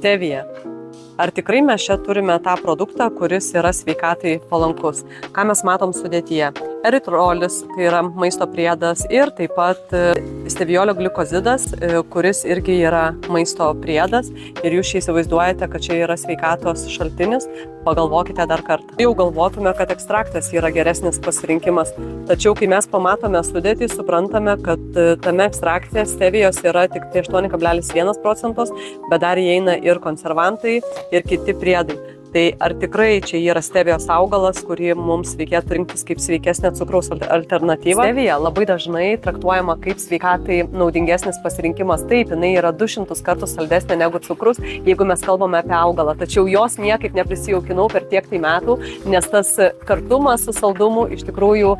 Stevija. Ar tikrai mes čia turime tą produktą, kuris yra sveikatai palankus? Ką mes matom sudėtyje? Eritrolis, tai yra maisto priedas, ir taip pat steviolio glikozidas, kuris irgi yra maisto priedas. Ir jūs čia įsivaizduojate, kad čia yra sveikatos šaltinis, pagalvokite dar kartą. Jau galvotume, kad ekstraktas yra geresnis pasirinkimas. Tačiau, kai mes pamatome sudėtį, suprantame, kad tame ekstrakte stevijos yra tik 8,1%, bet dar įeina ir konservantai, ir kiti priedai. Tai ar tikrai čia yra stevijos augalas, kurį mums reikėtų rinktis kaip sveikesnė cukraus alternatyva? Stevija labai dažnai traktuojama kaip sveikatai naudingesnis pasirinkimas. Taip, jinai yra 200 kartų saldesnė negu cukrus, jeigu mes kalbame apie augalą. Tačiau jos niekaip neprisijaukinau per tiek tai metų, nes tas kartumas su saldumu iš tikrųjų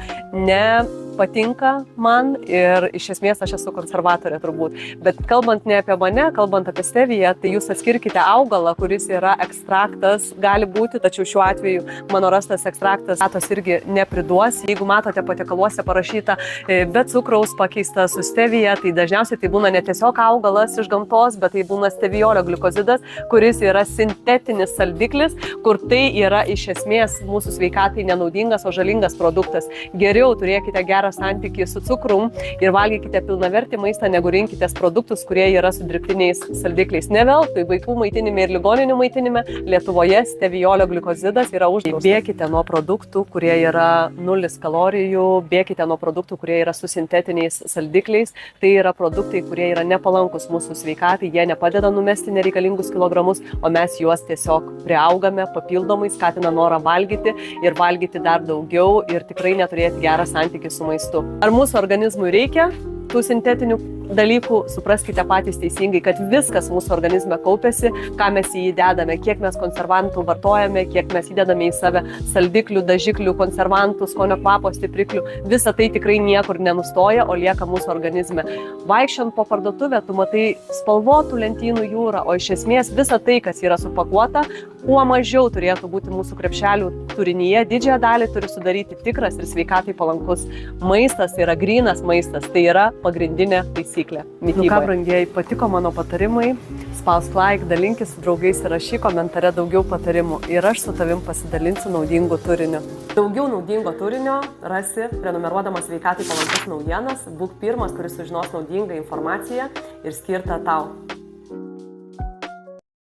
patinka man ir iš esmės aš esu konservatorė turbūt. Bet kalbant ne apie mane, kalbant apie steviją, tai jūs atskirkite augalą, kuris yra ekstraktas, gali būti, tačiau šiuo atveju mano rastas ekstraktas atos irgi nepriduos. Jeigu matote patiekaluose parašyta be cukraus pakeista su stevija, tai dažniausiai tai būna ne tiesiog augalas iš gamtos, bet tai būna steviolio glikozidas, kuris yra sintetinis saldiklis, kur tai yra iš esmės mūsų sveikatai nenaudingas, o žalingas produktas. Geriau turėkite gerą santykį su cukrum ir valgykite pilnavertį maistą, negu rinkitės produktus, kurie yra su dirbtiniais saldikliais. Ne veltui vaikų maitinime ir ligoninių maitinime Lietuvoje steviolio glikozidas yra uždraustas. Bėkite nuo produktų, kurie yra 0 kalorijų, bėkite nuo produktų, kurie yra su sintetiniais saldikliais. Tai yra produktai, kurie yra nepalankus mūsų sveikatai, jie nepadeda numesti nereikalingus kilogramus, o mes juos tiesiog priaugame papildomai, skatina norą valgyti ir valgyti dar daugiau ir tikrai neturėti gerą santykį su maistu. Ar mūsų organizmui reikia tų sintetinių dalykų? Supraskite patys teisingai, kad viskas mūsų organizme kaupiasi, ką mes į jį dedame, kiek mes konservantų vartojame, kiek mes įdedame į save saldiklių, dažiklių, konservantų, skonio kvapo stipriklių. Visa tai tikrai niekur nenustoja, o lieka mūsų organizme. Vaikščiant po parduotuvę, tu matai spalvotų lentynų jūrą, o iš esmės visa tai, kas yra supakuota, kuo mažiau turėtų būti mūsų krepšelių turinyje. Didžiąją dalį turi sudaryti tikras ir sveikatai palankus maistas, tai yra grynas maistas, tai yra pagrindinė taisyklė mityboje. Nu ką, brangieji, patiko mano patarimai? Spausk like, dalinkis su draugais ir rašyk komentare daugiau patarimų ir aš su tavim pasidalinsiu naudingu turiniu. Daugiau naudingo turinio rasi prenumeruodamas sveikatai palankus naujienas. Būk pirmas, kuris sužinos naudingą informaciją ir skirtą tau.